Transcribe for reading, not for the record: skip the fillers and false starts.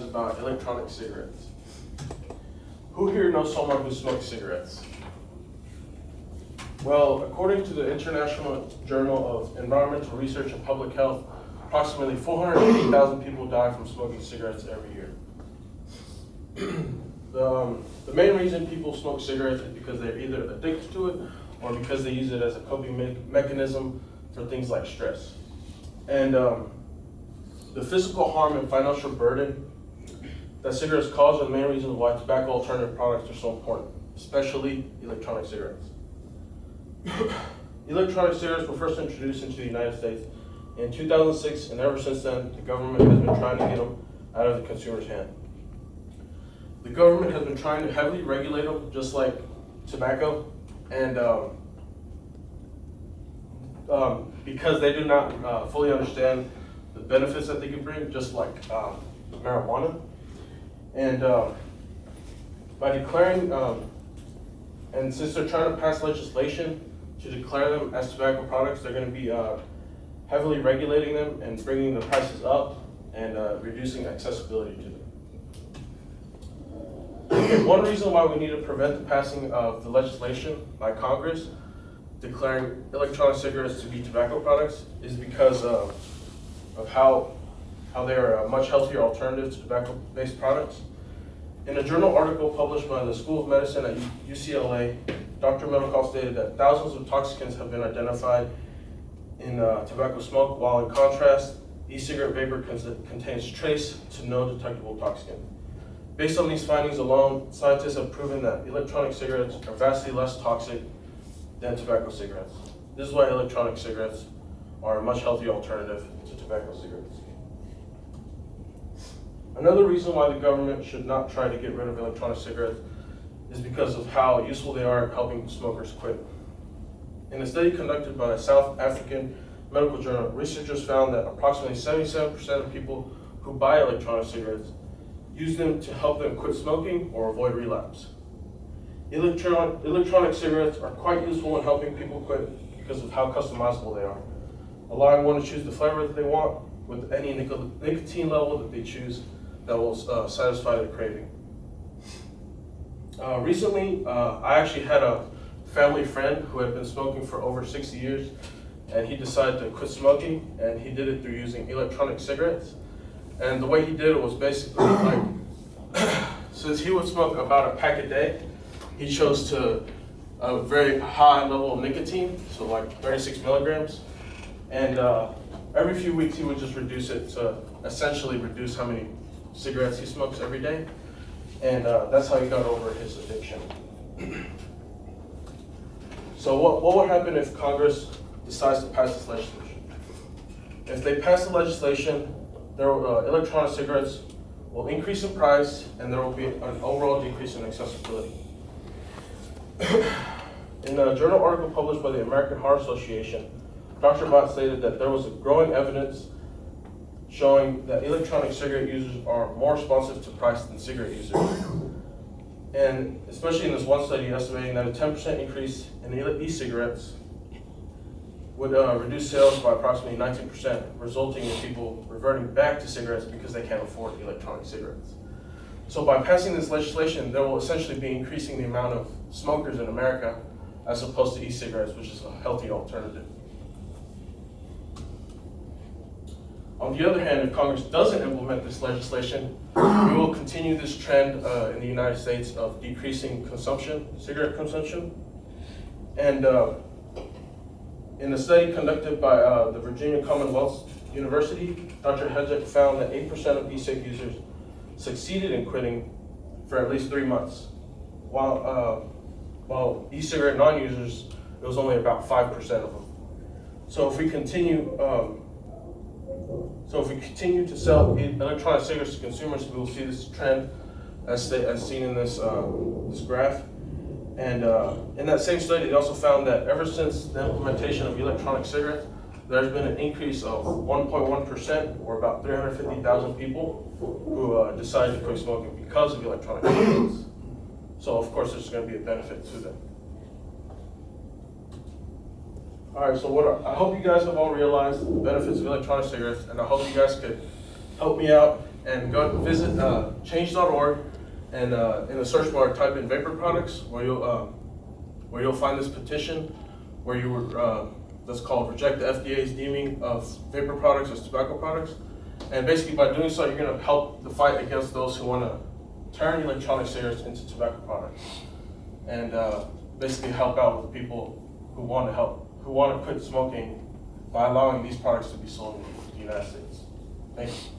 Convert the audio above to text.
about electronic cigarettes. Who here knows someone who smokes cigarettes? Well, according to the International Journal of Environmental Research and Public Health, approximately 480,000 people die from smoking cigarettes every year. The main reason people smoke cigarettes is because they're either addicted to it or because they use it as a coping mechanism for things like stress. And the physical harm and financial burden that cigarettes cause are the main reasons why tobacco alternative products are so important, especially electronic cigarettes. Electronic cigarettes were first introduced into the United States in 2006, and ever since then, the government has been trying to get them out of the consumer's hand. The government has been trying to heavily regulate them, just like tobacco, and because they do not fully understand the benefits that they can bring, just like marijuana. And by declaring, and since they're trying to pass legislation to declare them as tobacco products, they're going to be heavily regulating them and bringing the prices up and reducing accessibility to them. Okay, one reason why we need to prevent the passing of the legislation by Congress declaring electronic cigarettes to be tobacco products is because of how they are a much healthier alternative to tobacco-based products. In a journal article published by the School of Medicine at UCLA, Dr. Middlecoff stated that thousands of toxicants have been identified in tobacco smoke, while in contrast, e-cigarette vapor contains trace to no detectable toxicant. Based on these findings alone, scientists have proven that electronic cigarettes are vastly less toxic than tobacco cigarettes. This is why electronic cigarettes are a much healthier alternative to tobacco cigarettes. Another reason why the government should not try to get rid of electronic cigarettes is because of how useful they are at helping smokers quit. In a study conducted by a South African medical journal, researchers found that approximately 77% of people who buy electronic cigarettes use them to help them quit smoking or avoid relapse. Electronic cigarettes are quite useful in helping people quit because of how customizable they are, allowing one to choose the flavor that they want with any nicotine level that they choose that will satisfy their craving. Recently, I actually had a family friend who had been smoking for over 60 years, and he decided to quit smoking, and he did it through using electronic cigarettes. And the way he did it was basically like, since he would smoke about a pack a day, he chose to a very high level of nicotine, so like 36 milligrams. And every few weeks he would just reduce it to essentially reduce how many cigarettes he smokes every day. And that's how he got over his addiction. So what will happen if Congress decides to pass this legislation? If they pass the legislation, electronic cigarettes will increase in price, and there will be an overall decrease in accessibility. In a journal article published by the American Heart Association, Dr. Bott stated that there was a growing evidence showing that electronic cigarette users are more responsive to price than cigarette users. And especially in this one study, estimating that a 10% increase in e-cigarettes would reduce sales by approximately 19%, resulting in people reverting back to cigarettes because they can't afford electronic cigarettes. So by passing this legislation, there will essentially be increasing the amount of smokers in America as opposed to e-cigarettes, which is a healthy alternative. On the other hand, if Congress doesn't implement this legislation, we will continue this trend in the United States of decreasing cigarette consumption. And in a study conducted by the Virginia Commonwealth University, Dr. Hedgeck found that 8% of e-cig users succeeded in quitting for at least 3 months, while e-cigarette non-users, it was only about 5% of them. So if we continue to sell electronic cigarettes to consumers, we will see this trend as seen in this graph. And in that same study, they also found that ever since the implementation of electronic cigarettes, there's been an increase of 1.1%, or about 350,000 people who decided to quit smoking because of electronic cigarettes. So of course, there's going to be a benefit to them. All right, so I hope you guys have all realized the benefits of electronic cigarettes, and I hope you guys could help me out and go visit change.org, and in the search bar type in vapor products, where you'll find this petition where you were that's called Reject the FDA's Deeming of Vapor Products as Tobacco Products. And basically by doing so, you're going to help the fight against those who want to turn electronic cigarettes into tobacco products, and basically help out with the people who want to quit smoking by allowing these products to be sold in the United States. Thank you.